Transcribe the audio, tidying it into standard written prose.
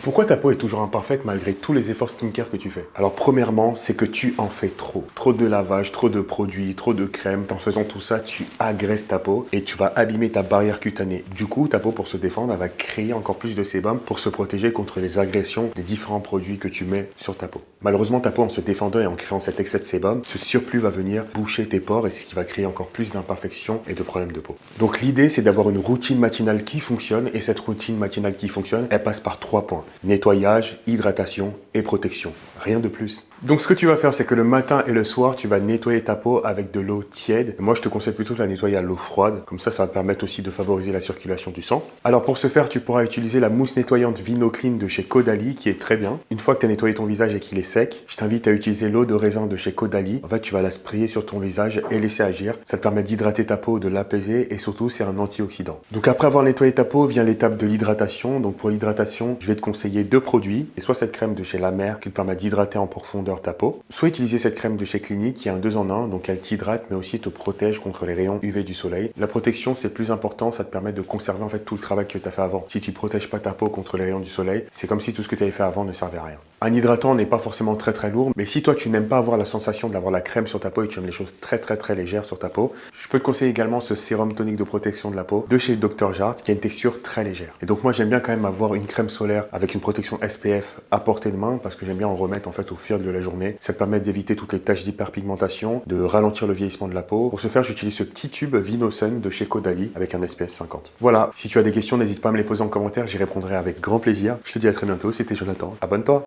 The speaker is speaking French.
Pourquoi ta peau est toujours imparfaite malgré tous les efforts skincare que tu fais? Alors premièrement, c'est que tu en fais trop. Trop de lavage, trop de produits, trop de crème. En faisant tout ça, tu agresses ta peau et tu vas abîmer ta barrière cutanée. Du coup, ta peau, pour se défendre, elle va créer encore plus de sébum pour se protéger contre les agressions des différents produits que tu mets sur ta peau. Malheureusement, ta peau, en se défendant et en créant cet excès de sébum, ce surplus va venir boucher tes pores et c'est ce qui va créer encore plus d'imperfections et de problèmes de peau. Donc l'idée, c'est d'avoir une routine matinale qui fonctionne et cette routine matinale qui fonctionne, elle passe par 3 points. Nettoyage, hydratation et protection. Rien de plus. Donc ce que tu vas faire, c'est que le matin et le soir, tu vas nettoyer ta peau avec de l'eau tiède. Moi, je te conseille plutôt de la nettoyer à l'eau froide. Comme ça va te permettre aussi de favoriser la circulation du sang. Alors pour ce faire, tu pourras utiliser la mousse nettoyante Vinoclean de chez Caudalie, qui est très bien. Une fois que tu as nettoyé ton visage et qu'il est sec, je t'invite à utiliser l'eau de raisin de chez Caudalie. En fait, tu vas la sprayer sur ton visage et laisser agir. Ça te permet d'hydrater ta peau, de l'apaiser et surtout, c'est un antioxydant. Donc après avoir nettoyé ta peau, vient l'étape de l'hydratation. Donc pour l'hydratation, je vais te conseiller 2 produits. Et soit cette crème de chez La Mer qui te permet d'hydrater en profondeur ta peau, soit utiliser cette crème de chez Clinique qui est un 2 en 1, donc elle t'hydrate mais aussi te protège contre les rayons UV du soleil. La protection, c'est plus important, ça te permet de conserver en fait tout le travail que tu as fait avant. Si tu protèges pas ta peau contre les rayons du soleil, c'est comme si tout ce que tu avais fait avant ne servait à rien. Un hydratant n'est pas forcément très lourd, mais si toi tu n'aimes pas avoir la sensation d'avoir la crème sur ta peau et tu aimes les choses très légères sur ta peau, je peux te conseiller également ce sérum tonique de protection de la peau de chez Dr. Jart qui a une texture très légère. Et donc moi j'aime bien quand même avoir une crème solaire avec une protection SPF à portée de main parce que j'aime bien en remettre en fait au fil de la journée. Ça te permet d'éviter toutes les taches d'hyperpigmentation, de ralentir le vieillissement de la peau. Pour ce faire, j'utilise ce petit tube Vinosun de chez Caudalie avec un SPF 50. Voilà, si tu as des questions, n'hésite pas à me les poser en commentaire, j'y répondrai avec grand plaisir. Je te dis à très bientôt, c'était Jonathan. Abonne-toi!